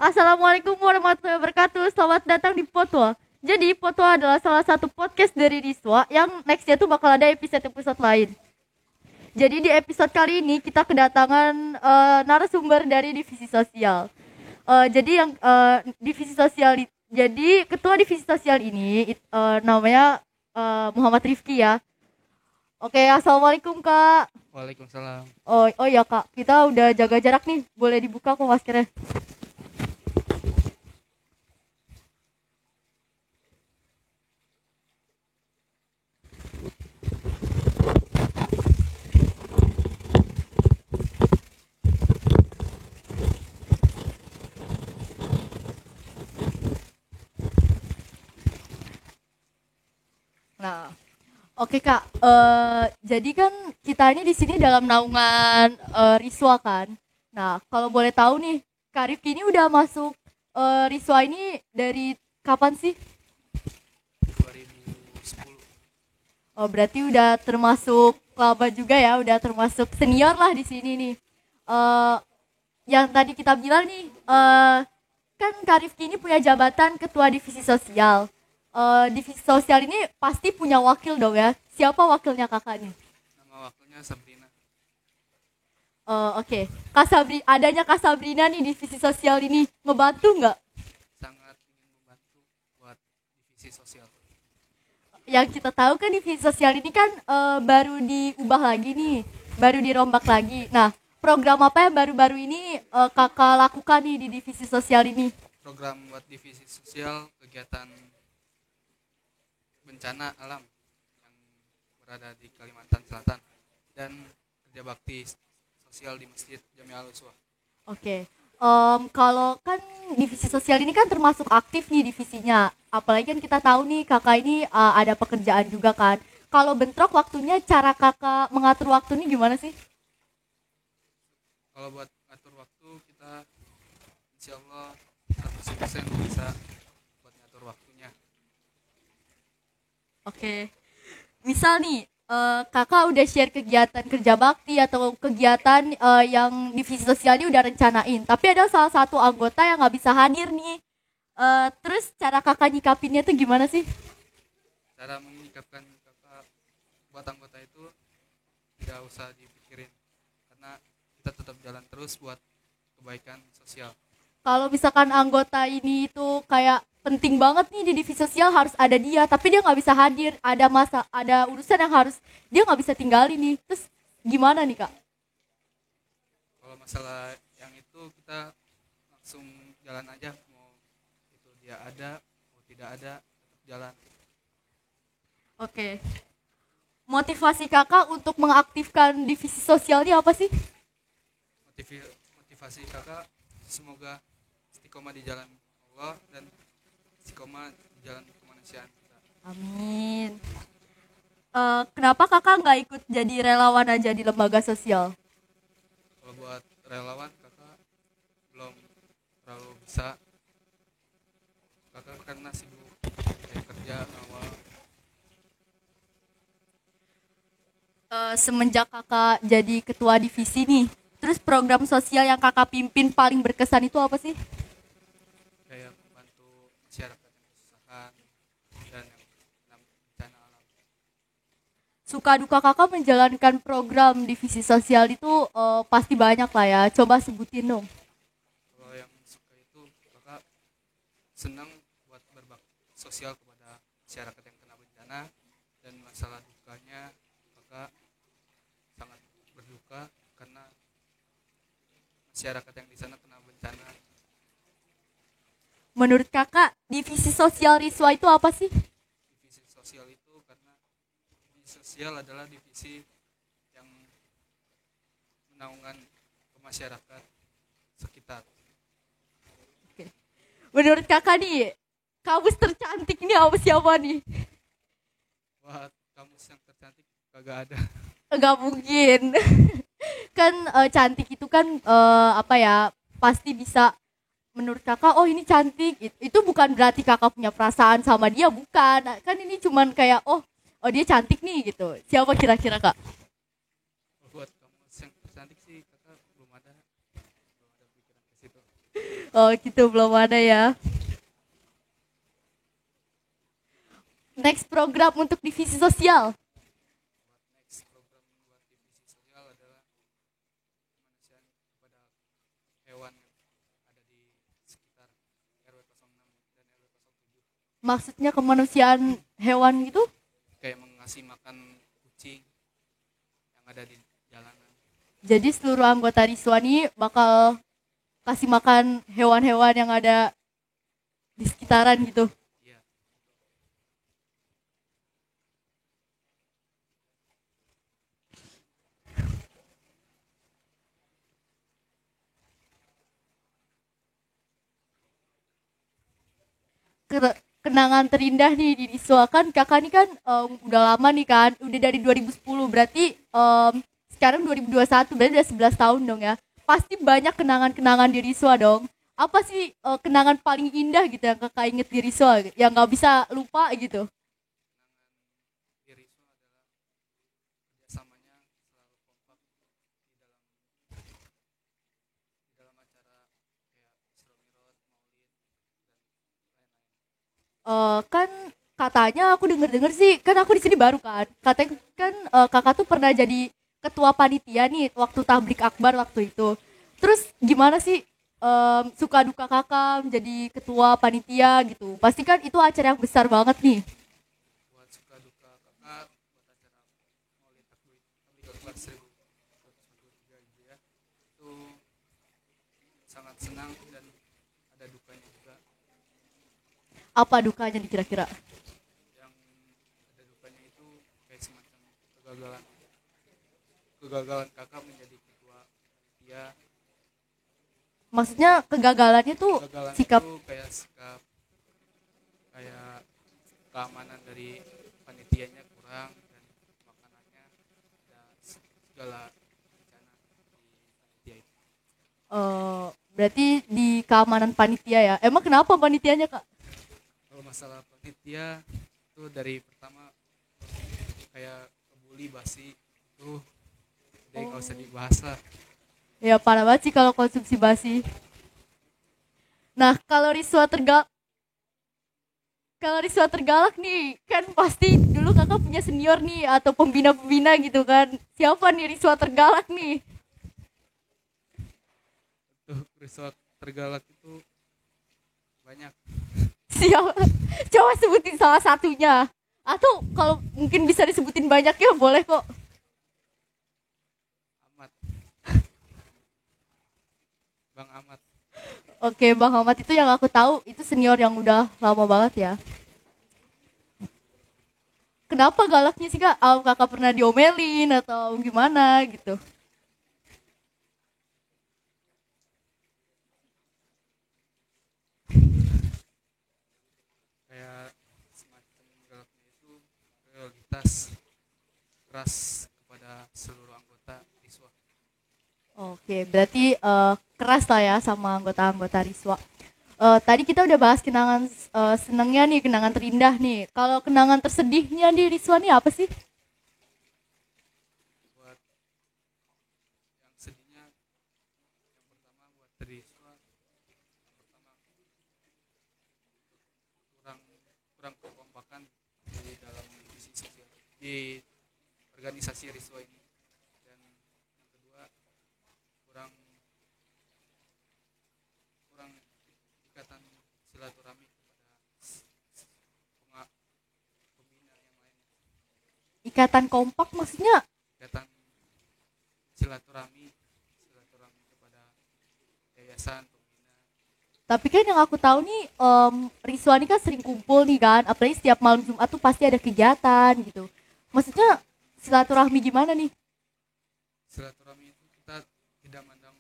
Assalamualaikum warahmatullahi wabarakatuh. Selamat datang di Potwa. Jadi Potwa adalah salah satu podcast dari Riswa yang nextnya tuh bakal ada episode-episode lain. Jadi di episode kali ini kita kedatangan narasumber dari divisi sosial. Jadi yang divisi sosial, jadi ketua divisi sosial ini namanya Muhammad Rifki ya. Oke, assalamualaikum Kak. Waalaikumsalam. Oh ya Kak, kita udah jaga jarak nih. Boleh dibuka kok maskernya. Nah, oke Kak. Jadi kan kita ini di sini dalam naungan Riswa kan. Nah, kalau boleh tahu nih, Kak Rifki ini udah masuk Riswa ini dari kapan sih? 2010. Oh, berarti udah termasuk lama juga ya, udah termasuk senior lah di sini nih. Eh, yang tadi kita bilang nih, kan Kak Rifki ini punya jabatan ketua divisi sosial. Divisi sosial ini pasti punya wakil dong ya. Siapa wakilnya kakak nih? Nama wakilnya Sabrina. Oke. Adanya Kak Sabrina nih divisi sosial ini ngebantu nggak? Sangat ingin membantu buat divisi sosial. Yang kita tahu kan divisi sosial ini kan baru diubah lagi nih, baru dirombak lagi. Nah, program apa yang baru-baru ini kakak lakukan nih di divisi sosial ini? Program buat divisi sosial kegiatan bencana alam yang berada di Kalimantan Selatan dan kerja bakti sosial di Masjid Jami Al-Uswah. Oke. Kalau kan divisi sosial ini kan termasuk aktif nih divisinya. Apalagi kan kita tahu nih kakak ini ada pekerjaan juga kan. Kalau bentrok waktunya, cara kakak mengatur waktu ini gimana sih? Kalau buat ngatur waktu kita insya Allah 100% bisa buat ngatur waktunya. Oke. Misal nih, kakak udah share kegiatan kerja bakti atau kegiatan yang divisi sosial ini udah rencanain. Tapi ada salah satu anggota yang nggak bisa hadir nih. Terus cara kakak nyikapinnya tuh gimana sih? Cara menyikapkan kakak buat anggota itu tidak usah dipikirin karena kita tetap jalan terus buat kebaikan sosial. Kalau misalkan anggota ini tuh kayak penting banget nih di divisi sosial harus ada dia, tapi dia nggak bisa hadir, ada urusan yang harus dia nggak bisa tinggalin nih. Terus gimana nih kak? Kalau masalah yang itu kita langsung jalan aja, mau itu dia ada mau tidak ada tetap jalan. Oke. Motivasi kakak untuk mengaktifkan divisi sosial ini apa sih? Motivasi kakak semoga istiqomah di jalan Allah dan istiqomah di jalan kemanusiaan kita. Amin. Kenapa kakak nggak ikut jadi relawan aja di lembaga sosial? Kalau buat relawan kakak belum terlalu bisa, kakak karena sibuk kayak kerja awal. Semenjak kakak jadi ketua divisi nih, terus program sosial yang kakak pimpin paling berkesan itu apa sih? Kayak membantu masyarakat yang kesusahan dan yang kena bencana alam. Suka duka kakak menjalankan program divisi sosial itu pasti banyak lah ya. Coba sebutin dong. Kalau yang suka itu kakak senang buat berbakti sosial kepada masyarakat yang kena bencana, dan masalah dukanya kakak sangat berduka karena masyarakat yang di sana kena bencana. Menurut kakak, divisi sosial Riswa itu apa sih? Divisi sosial itu karena divisi sosial adalah divisi yang menaungan ke masyarakat sekitar. Oke. Menurut kakak nih, kamus tercantik ini apa siapa nih? Buat kamus yang tercantik kagak ada. Enggak mungkin. Kan cantik itu kan apa ya? Pasti bisa menurut kakak, oh ini cantik. Itu bukan berarti kakak punya perasaan sama dia, bukan. Kan ini cuman kayak oh dia cantik nih gitu. Siapa kira-kira kak? Buat kamus yang tercantik sih kakak belum ada pikiran ke situ. Oh gitu, belum ada ya. Next program untuk divisi sosial. Next program buat divisi sosial adalah kemanusiaan kepada hewan yang ada di sekitar RW 06 dan RW 07. Maksudnya kemanusiaan hewan gitu? Kayak mengasih makan kucing yang ada di jalanan. Jadi seluruh anggota Riswa ini bakal kasih makan hewan-hewan yang ada di sekitaran gitu. Iya. Kenangan terindah nih di Riswa kan kakak nih kan udah lama nih kan, udah dari 2010 berarti sekarang 2021 berarti udah 11 tahun dong ya. Pasti banyak kenangan-kenangan di Riswa dong. Apa sih kenangan paling indah gitu yang kakak inget di Riswa yang nggak bisa lupa gitu? Kenangan di Risma adalah kerjasamanya selalu kompak di dalam acara kayak Isra Mi'raj, Maulid dan lain-lain. Kan katanya aku denger-denger sih, kan aku di sini baru kan. Katanya kan kakak tuh pernah jadi ketua panitia nih waktu tablik akbar waktu itu. Terus gimana sih suka duka kakak menjadi ketua panitia gitu? Pasti kan itu acara yang besar banget nih. Buat suka duka kakak buat acara Maulid Tablik Akbar 1443 Hijriah itu sangat senang dan ada dukanya juga. Apa dukanya nih kira-kira? Yang ada dukanya itu kayak semacam kegagalan kegagalan kakak menjadi ketua panitia. Maksudnya kegagalannya tuh Kegagalan sikap. itu kayak sikap kayak keamanan dari panitianya kurang dan makanannya ada segala bencana di panitia itu. Berarti di keamanan panitia ya. Emang kenapa panitianya kak? Kalau masalah panitia itu dari pertama kayak kebuli basi itu jadi nggak usah dibahas lah. Ya parah banget sih kalau konsumsi basi. Nah, kalau Riswa tergalak nih, kan pasti dulu kakak punya senior nih atau pembina-pembina gitu kan. Siapa nih Riswa tergalak nih? Tuh resort tergalak itu banyak. Siapa? Coba sebutin salah satunya. Atau kalau mungkin bisa disebutin banyaknya boleh kok. Amat, Bang Amat. Oke, Bang Ahmad itu yang aku tahu itu senior yang udah lama banget ya. Kenapa galaknya sih kak? Kakak pernah diomelin atau gimana gitu? Kayak semacam galaknya itu loyalitas keras kepada seluruh anggota siswa. Oke, berarti keras lah ya sama anggota-anggota Riswa. Tadi kita udah bahas kenangan senangnya nih, kenangan terindah nih. Kalau kenangan tersedihnya di Riswa nih apa sih? Buat yang sedihnya, yang pertama buat siswa, yang pertama kurang kurang kekompakan di dalam divisi sosial di organisasi Riswa ini, dan yang kedua kurang kurang ikatan silaturahmi kepada pembina yang lainnya. Ikatan kompak maksudnya? Ikatan silaturahmi silaturahmi kepada yayasan pembina. Tapi kan yang aku tahu nih, Riswa ini kan sering kumpul nih kan, apalagi setiap malam Jumat tuh pasti ada kegiatan gitu. Maksudnya silaturahmi gimana nih? Silaturahmi itu kita tidak mandang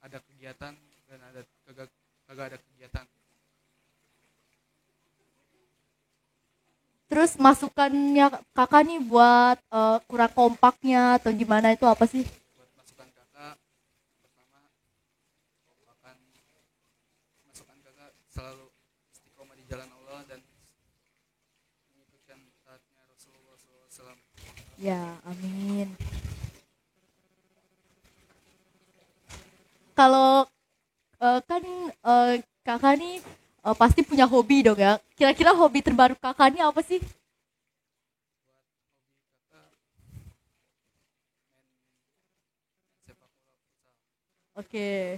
ada kegiatan dan ada kagak ada kegiatan. Terus masukannya kakak nih buat kurang kompaknya atau gimana itu apa sih? Buat masukan kakak, pertama kompakan, masukan kakak selalu istiqomah di jalan Allah dan mengikutkan taatnya Rasulullah SAW. Ya, amin. Kalau kan kakak nih pasti punya hobi dong ya. Kira-kira hobi terbaru kakak nih apa sih? Kakak main sepak bola futsal. Oke.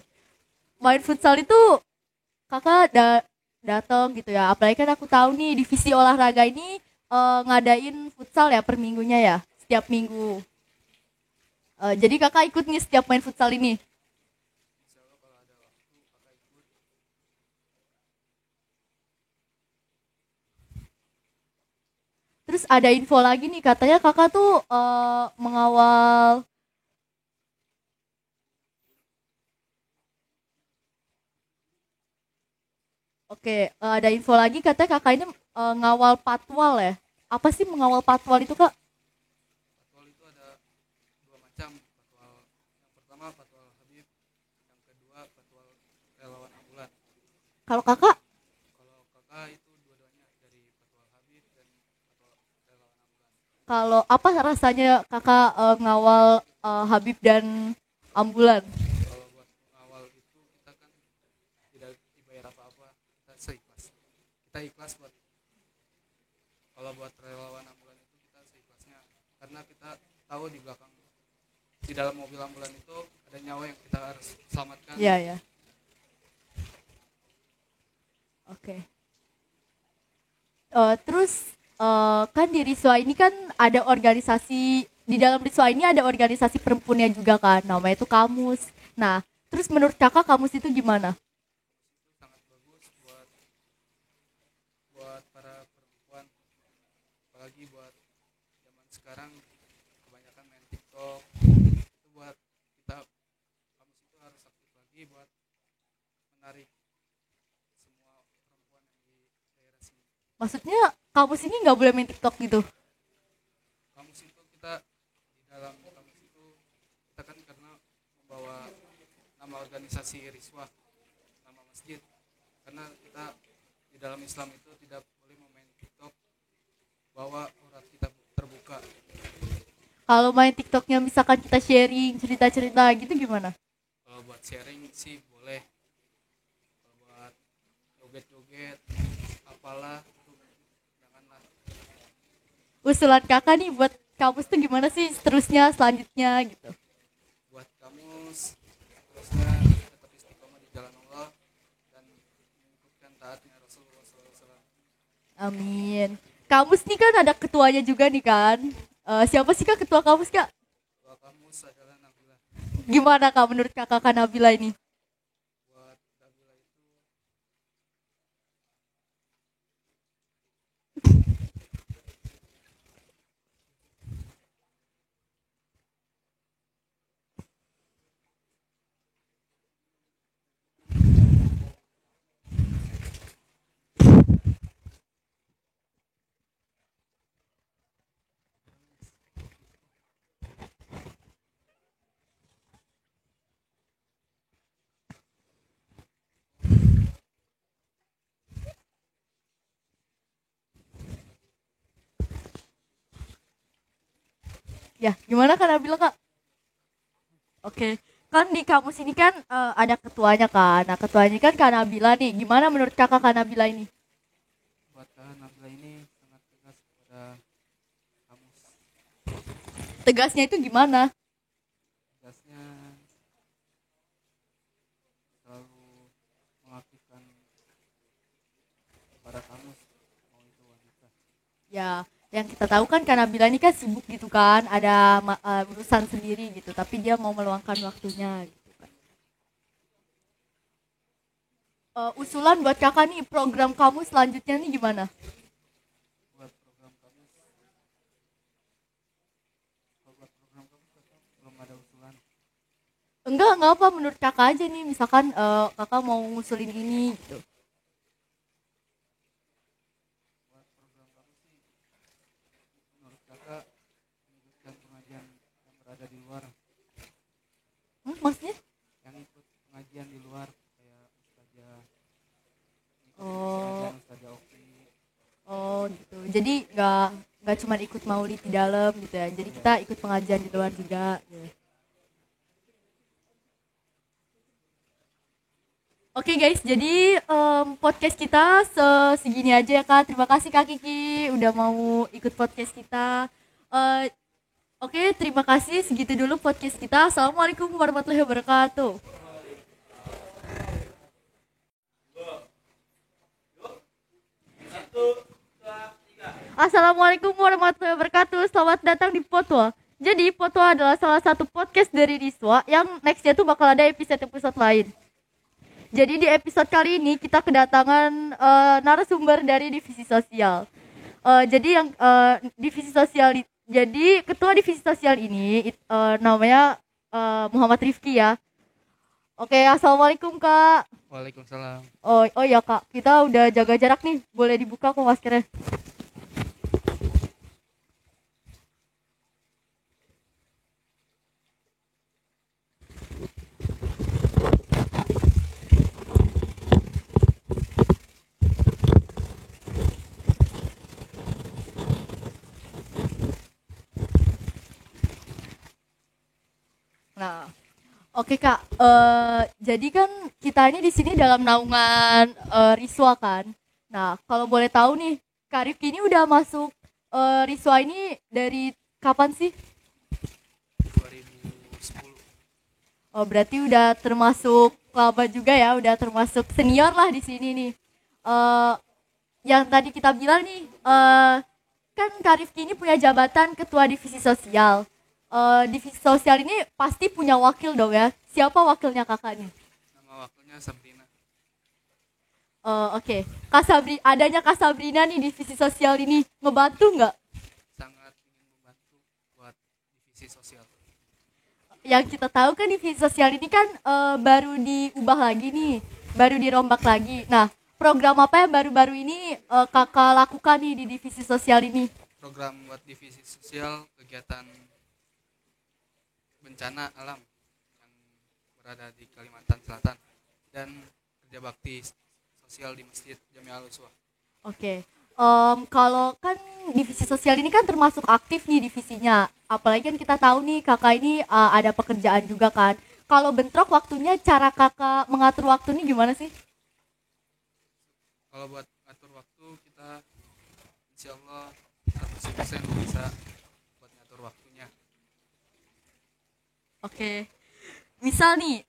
Main futsal itu kakak datang gitu ya. Apalagi kan aku tahu nih divisi olahraga ini ngadain futsal ya per minggunya ya, setiap minggu. Jadi kakak ikut nih setiap main futsal ini. Insya Allah kalau ada waktu kakak ikut. Terus ada info lagi nih katanya kakak tuh mengawal. Oke, ada info lagi katanya kakak ini ngawal patwal ya. Apa sih mengawal patwal itu kak? Patwal itu ada dua macam. Patwal yang pertama patwal Habib, yang kedua patwal relawan ambulan. Kalau kakak, Kalau kakak itu dua-duanya dari patwal Habib dan patwal relawan ambulan. kalau apa rasanya kakak ngawal Habib dan ambulan? Kalau buat awal itu kita kan tidak dibayar apa-apa, kita seikhlas. Kita ikhlas buat, kalau buat relawan ambulan itu kita seikhlasnya, karena kita tahu di belakang, di dalam mobil ambulan itu ada nyawa yang kita harus selamatkan. Iya ya. Oke. Terus kan di Riswa ini kan ada organisasi, di dalam Riswa ini ada organisasi perempuannya juga kan, namanya itu Kamus. Nah, terus menurut kakak Kamus itu gimana? Itu sangat bagus buat para perempuan, apalagi buat zaman sekarang kebanyakan main TikTok. Itu buat kita, kamus itu harus aktif lagi buat menarik semua perempuan yang di daerah sini. Maksudnya Kamus ini nggak boleh main TikTok gitu? Kamus itu kita, di dalam kamus itu kita kan karena membawa nama organisasi Riswah, nama masjid, karena kita di dalam Islam itu tidak boleh memain TikTok bahwa aurat kita terbuka. Kalau main TikToknya misalkan kita sharing cerita-cerita gitu gimana? Kalau buat sharing sih boleh, kalau buat joget-joget apalah itu janganlah. Usulan kakak nih buat Kamus tuh gimana sih seterusnya, selanjutnya gitu? Buat kamus terusnya tetap istiqomah di jalan Allah dan mengikutkan taatnya Rasulullah SAW. Amin. Kamus nih kan ada ketuanya juga nih kan. Siapa sih kak ketua Kamus kak? Doa kamus adalah Nabila. Gimana kak menurut kakak Kak Nabila ini? Buat Nabila itu Ya gimana Kak Nabila kak? Oke. Kan di kamus ini kan ada ketuanya kan. Nah ketuanya kan Kak Nabila nih. Gimana menurut kakak Kak Nabila ini? buat Nabila ini sangat tegas kepada kamus. Tegasnya itu gimana? Tegasnya selalu mengaktifkan para kamus, mau itu wanita. Ya yang kita tahu kan Kak Nabila ini kan sibuk gitu kan. Ada urusan sendiri gitu. Tapi dia mau meluangkan waktunya gitu kan. Usulan buat kakak nih program kamu selanjutnya nih gimana? Buat program kamus, kalau buat program kamus kakak belum ada usulan. Enggak apa menurut kakak aja nih. Misalkan kakak mau ngusulin ini gitu. Buat program kamus sih menurut kakak menyebutkan pengajian yang berada di luar, Maksudnya? yang ikut pengajian di luar kayak ustazah, ikutin Oh, pengajian ustazah Oki. oh gitu. Jadi nggak cuma ikut maulid di dalam gitu ya. Jadi Iya, kita ikut pengajian di luar juga. Gitu. Oke guys. guys, jadi podcast kita segini aja ya Kak. Terima kasih Kak Kiki udah mau ikut podcast kita. Eh, Oke, terima kasih. Segitu dulu podcast kita. Assalamualaikum warahmatullahi wabarakatuh. Assalamualaikum warahmatullahi wabarakatuh. Selamat datang di Potwa. Jadi Potwa adalah salah satu podcast dari Riswa yang nextnya tuh bakal ada episode-episode lain. Jadi di episode kali ini kita kedatangan narasumber dari divisi sosial. Jadi yang divisi sosial, jadi ketua divisi sosial ini namanya Muhammad Rifki ya. Oke, assalamualaikum Kak. Waalaikumsalam. Oh ya Kak, kita udah jaga jarak nih. Boleh dibuka kok maskernya. Nah, oke Kak. Jadi kan kita ini di sini dalam naungan Riswa kan. Nah, kalau boleh tahu nih, Kak Rifki ini udah masuk Riswa ini dari kapan sih? 2010. Oh, berarti udah termasuk lama juga ya, udah termasuk senior lah di sini nih. Yang tadi kita bilang nih, kan Kak Rifki ini punya jabatan ketua divisi sosial. Divisi sosial ini pasti punya wakil dong ya. Siapa wakilnya kakak nih? Nama wakilnya Sabrina. Oke. Adanya Kak Sabrina nih di divisi sosial ini ngebantu nggak? Sangat ingin membantu buat divisi sosial. Yang kita tahu kan divisi sosial ini kan baru diubah lagi nih, baru dirombak lagi. Nah, program apa yang baru-baru ini kakak lakukan nih di divisi sosial ini? Program buat divisi sosial kegiatan bencana alam yang berada di Kalimantan Selatan dan kerja bakti sosial di Masjid Jami Al-Uswah. Oke. Kalau kan divisi sosial ini kan termasuk aktif nih divisinya. Apalagi kan kita tahu nih kakak ini ada pekerjaan juga kan. Kalau bentrok waktunya, cara kakak mengatur waktu ini gimana sih? Kalau buat atur waktu kita insya Allah 100% bisa buat ngatur waktunya. Oke. Misal nih,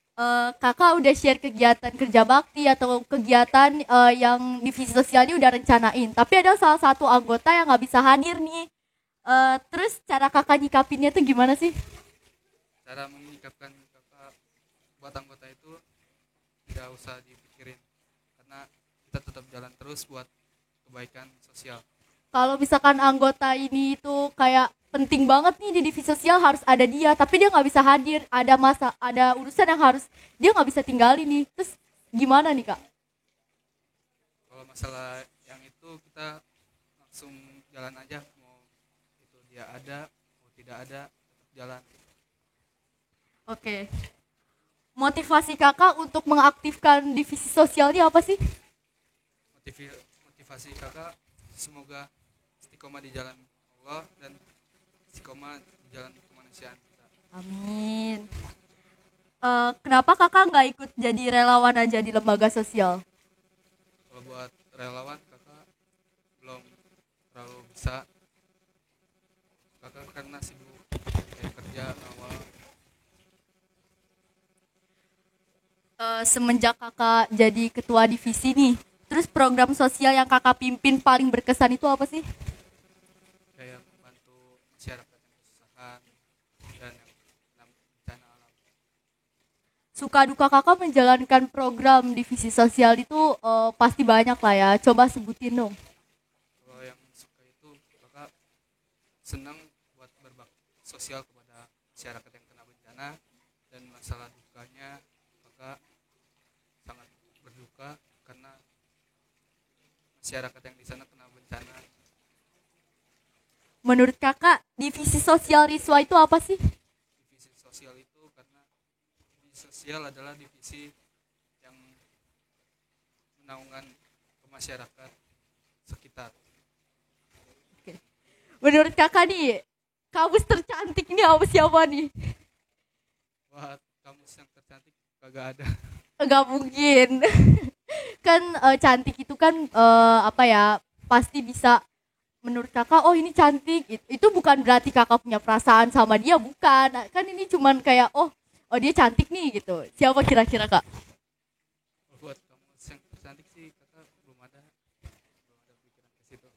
kakak udah share kegiatan kerja bakti atau kegiatan yang divisi sosial ini udah rencanain. Tapi ada salah satu anggota yang nggak bisa hadir nih. Terus cara kakak nyikapinnya tuh gimana sih? Cara menyikapkan kakak buat anggota itu tidak usah dipikirin karena kita tetap jalan terus buat kebaikan sosial. Kalau misalkan anggota ini tuh kayak penting banget nih di divisi sosial harus ada dia, tapi dia nggak bisa hadir, ada urusan yang harus dia nggak bisa tinggalin nih. Terus gimana nih Kak? Kalau masalah yang itu kita langsung jalan aja, mau itu dia ada mau tidak ada tetap jalan. Oke. Motivasi kakak untuk mengaktifkan divisi sosial ini apa sih? Motivasi kakak semoga istiqomah di jalan Allah dan istiqomah di jalan kemanusiaan kita. Amin. Kenapa kakak nggak ikut jadi relawan aja di lembaga sosial? Kalau buat relawan kakak belum terlalu bisa, kakak karena sibuk kayak kerja awal. Semenjak kakak jadi ketua divisi nih, terus program sosial yang kakak pimpin paling berkesan itu apa sih? Kayak membantu masyarakat yang kesusahan dan yang kena bencana alam. Suka duka kakak menjalankan program divisi sosial itu pasti banyak lah ya. Coba sebutin dong. Kalau yang suka itu kakak senang buat berbakti sosial kepada masyarakat yang kena bencana, dan masalah dukanya kakak sangat berduka karena masyarakat yang di sana kena bencana. Menurut kakak, divisi sosial Riswa itu apa sih? Divisi sosial itu karena divisi sosial adalah divisi yang menaungan ke masyarakat sekitar. Oke. Menurut kakak nih, kamus tercantik ini apa siapa nih? Buat kamus yang tercantik kagak ada. Nggak mungkin. Kan cantik itu kan apa ya, pasti bisa, menurut kakak oh ini cantik, itu bukan berarti kakak punya perasaan sama dia, bukan kan, ini cuman kayak oh dia cantik nih gitu. Siapa kira-kira kak? Buat kamu yang tercantik sih kakak belum ada pikiran ke situ.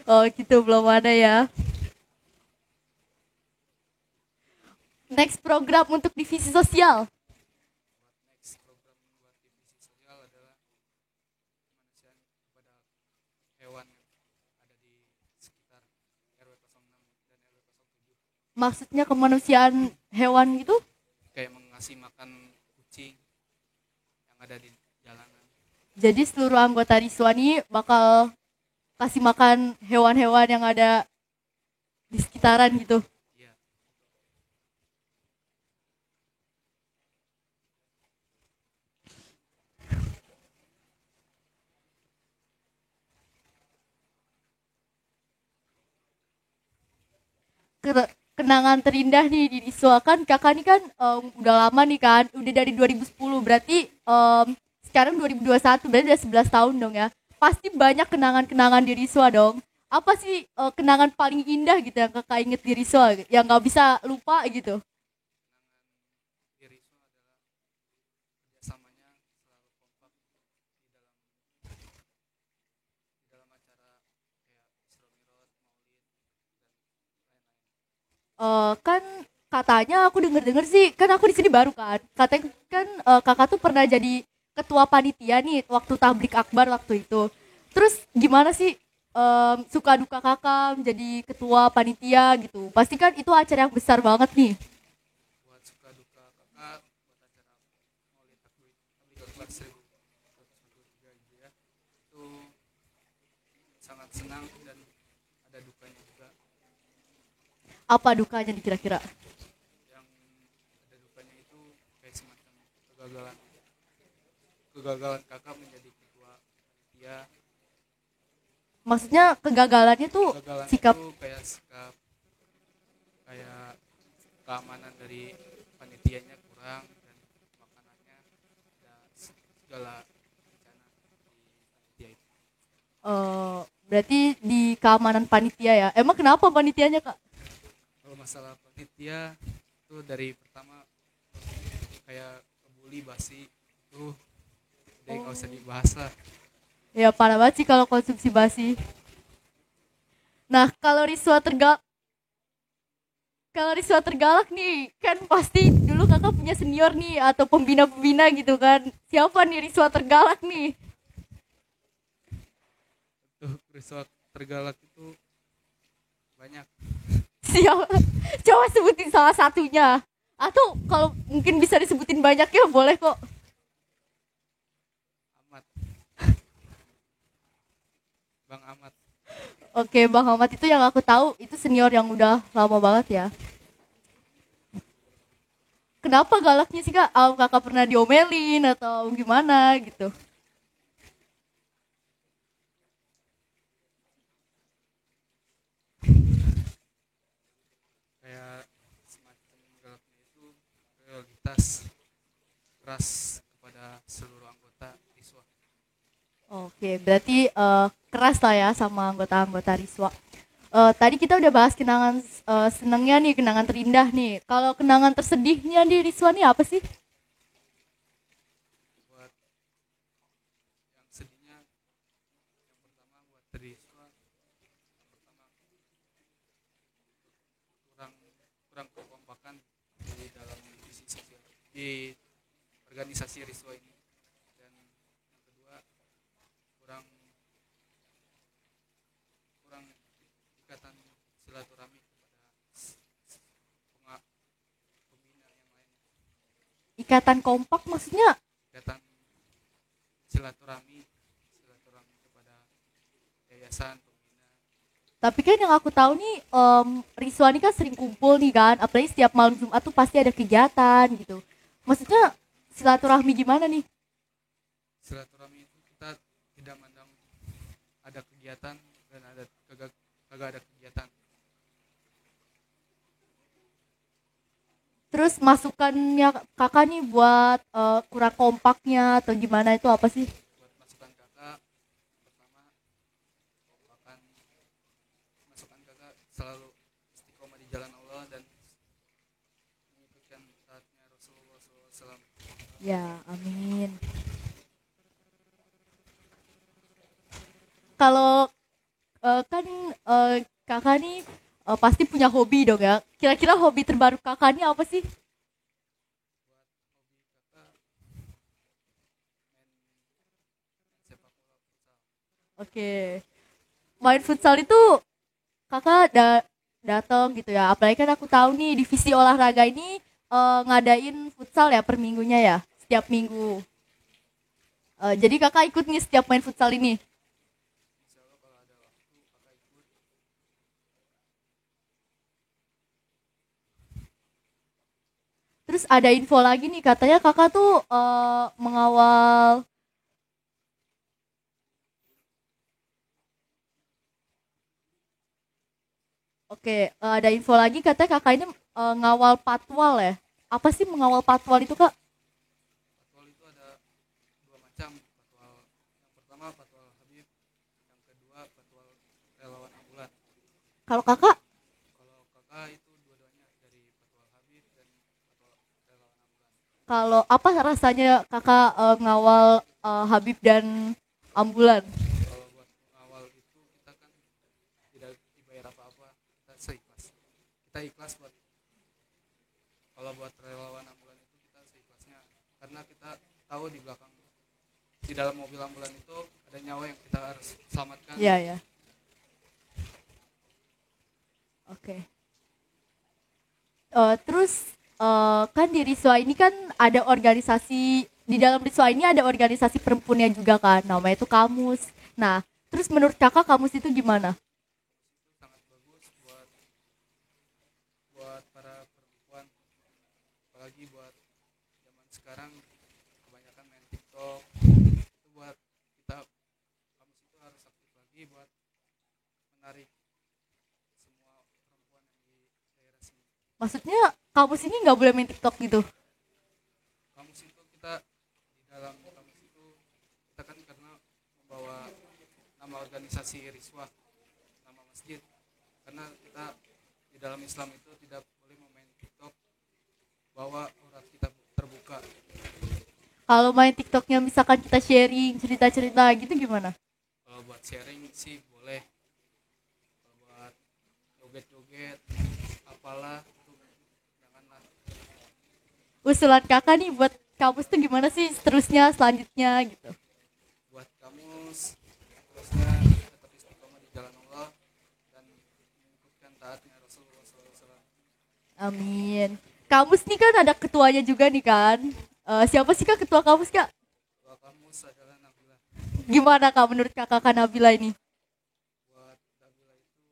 Oh gitu, belum ada ya. Next program untuk divisi sosial. Buat next program buat divisi sosial adalah kemanusiaan kepada hewan yang ada di sekitar RW 06 dan RW 07. Maksudnya kemanusiaan hewan gitu? Kayak mengasih makan kucing yang ada di jalanan. Jadi seluruh anggota Riswa ini bakal kasih makan hewan-hewan yang ada di sekitaran gitu. Iya. Kenangan terindah nih di Riswa, kan kakak nih kan udah lama nih kan, udah dari 2010, berarti sekarang 2021, berarti udah 11 tahun dong ya. Pasti banyak kenangan-kenangan di Riswa dong. Apa sih kenangan paling indah gitu yang kakak inget di Riswa, yang nggak bisa lupa gitu? Kenangan di Risma adalah kerjasamanya selalu kompak di dalam acara kayak Isra Mi'raj, Maulid dan lain-lain. Kan katanya aku denger-denger sih, kan aku di sini baru kan. Katanya kan kakak tuh pernah jadi ketua panitia nih waktu tablik akbar waktu itu. Terus gimana sih suka duka kakak menjadi ketua panitia gitu? Pasti kan itu acara yang besar banget nih. Buat suka duka kakak buat acara Maulid Tabligh Akbar 1443 Hijriah itu sangat senang dan ada dukanya juga. Apa dukanya nih kira-kira? Yang ada dukanya itu kayak semacam kegagalan kegagalan kakak menjadi ketua panitia. Maksudnya kegagalannya tuh Kegagalan sikap. itu kayak sikap kayak keamanan dari panitianya kurang dan makanannya ada segala bencana di panitia itu. Berarti di keamanan panitia ya. Emang kenapa panitianya kak? Kalau masalah panitia itu dari pertama kayak kebuli basi itu udah nggak usah dibahas lah. Ya parah banget sih kalau konsumsi basi. Nah kalau Riswa tergalak nih, kan pasti dulu kakak punya senior nih atau pembina-pembina gitu kan. Siapa nih Riswa tergalak nih? Tuh resort tergalak itu banyak. Siapa? Coba sebutin salah satunya. Atau kalau mungkin bisa disebutin banyaknya boleh kok. Amat, Bang Amat. Oke, Bang Ahmad itu yang aku tahu itu senior yang udah lama banget ya. Kenapa galaknya sih kak? Kakak pernah diomelin atau gimana gitu? Kayak semacam galaknya itu prioritas keras kepada seluruh anggota siswa. Oke, berarti keras lah ya sama anggota-anggota Riswa. Tadi kita udah bahas kenangan senengnya nih, kenangan terindah nih. Kalau kenangan tersedihnya di Riswa nih apa sih? Buat yang sedihnya, yang pertama buat dari siswa, yang pertama kurang kurang kekompakan di dalam divisi sosial di organisasi Riswa ini, dan yang kedua kurang kurang ikatan silaturahmi kepada pembina yang lainnya. Ikatan kompak maksudnya? Ikatan silaturahmi kepada yayasan pembina. Tapi kan yang aku tahu nih, Riswa ini kan sering kumpul nih kan, apalagi setiap malam Jumat tuh pasti ada kegiatan gitu. Maksudnya silaturahmi gimana nih? Silaturahmi itu kita tidak mandang ada kegiatan dan ada kagak ada kegiatan. Terus masukannya kakak nih buat kurang kompaknya atau gimana itu apa sih? Buat masukan kakak, pertama akan masukan kakak selalu istiqomah di jalan Allah dan mengikutkan taatnya Rasulullah SAW. Ya, amin. Kalau kan kakak nih pasti punya hobi dong ya. Kira-kira hobi terbaru kakak nih apa sih? Buat hobi kakak main sepak bola futsal. Oke. Main futsal itu kakak datang gitu ya. Apalagi kan aku tahu nih divisi olahraga ini ngadain futsal ya per minggunya ya, setiap minggu. Jadi kakak ikut nih setiap main futsal ini. Insya Allah kalau ada waktu kakak ikut. Terus ada info lagi nih katanya kakak tuh mengawal. Oke, ada info lagi katanya kakak ini ngawal patwal ya. Apa sih mengawal patwal itu kak? Patwal itu ada dua macam. Patwal yang pertama patwal Habib, yang kedua patwal relawan ambulan. Kalau kakak, Kalau kakak itu dua-duanya dari patwal Habib dan patwal relawan ambulan. kalau apa rasanya kakak ngawal Habib dan ambulan? Kalau buat awal itu kita kan tidak dibayar apa-apa, kita seikhlas. Kita ikhlas buat kalau buat relawan ambulan itu kita seikhlasnya karena kita tahu di belakang di dalam mobil ambulan itu ada nyawa yang kita harus selamatkan. Iya ya. Oke. Terus kan di Riswa ini kan ada organisasi, di dalam Riswa ini ada organisasi perempuannya juga kan, namanya itu Kamus. Nah, terus menurut kakak Kamus itu gimana? Itu sangat bagus buat buat para perempuan, apalagi buat zaman sekarang kebanyakan main TikTok. Itu buat kita kamus itu harus aktif lagi buat menarik semua perempuan yang di daerah sini. Maksudnya Kamus ini nggak boleh main TikTok gitu? Kamus itu kita di dalam kamus itu kita kan karena membawa nama organisasi Riswah, nama masjid, karena kita di dalam Islam itu tidak boleh memain TikTok bahwa aurat kita terbuka. Kalau main TikToknya misalkan kita sharing cerita-cerita gitu gimana? Kalau buat sharing sih boleh, kalau buat joget-joget apalah itu janganlah. Usulan kakak nih buat Kamus tuh gimana sih seterusnya, selanjutnya gitu? Buat kamus terusnya tetap istiqomah di jalan Allah dan mengikutkan taatnya Rasulullah SAW. Amin. Kamus nih kan ada ketuanya juga nih kan? Siapa sih kak ketua Kamus kak? Doa kamus adalah Nabila. Gimana kak menurut kakak Kak Nabila ini? Buat Nabila itu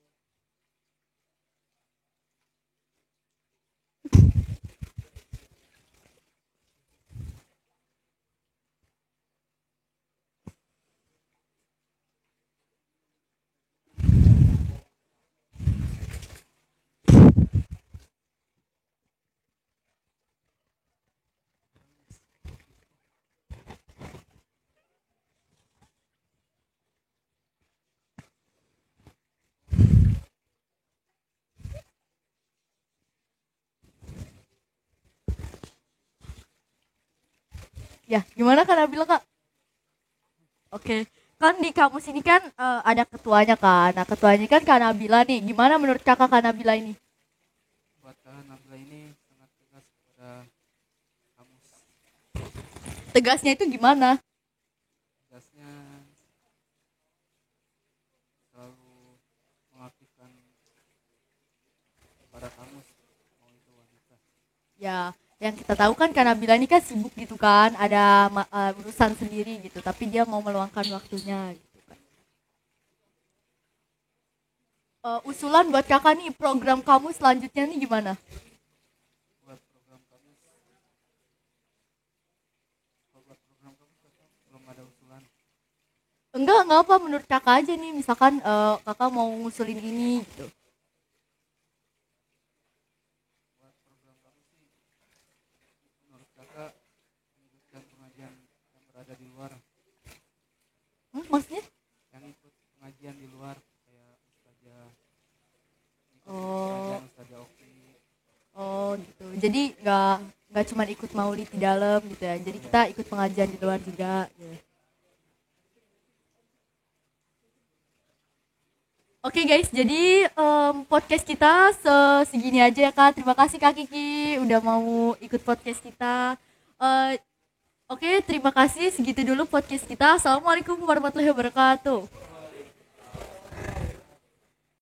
Ya, gimana Kak Nabila kak? Oke, kan di kampus ini kan ada ketuanya kan. Nah ketuanya kan Kak Nabila nih. Gimana menurut kakak Kak Nabila ini? buat Nabila ini sangat tegas kepada kamus. Tegasnya itu gimana? Tegasnya selalu mengaktifkan para kamus mau itu wanita. Ya, yang kita tahu kan Kak Nabila ini kan sibuk gitu kan. Ada urusan sendiri gitu. Tapi dia mau meluangkan waktunya gitu kan. Usulan buat kakak nih program kamu selanjutnya nih gimana? Buat program kamus, kalau buat program kamus belum ada usulan. Enggak apa menurut kakak aja nih. Misalkan kakak mau ngusulin ini gitu. Buat program kamus sih Jadi nggak cuma ikut maulid di dalam gitu ya. Jadi kita ikut pengajian di luar juga. Gitu. Oke guys, jadi podcast kita segini aja ya Kak. Terima kasih Kak Kiki udah mau ikut podcast kita. Eh, Oke, terima kasih. Segitu dulu podcast kita. Assalamualaikum warahmatullahi wabarakatuh.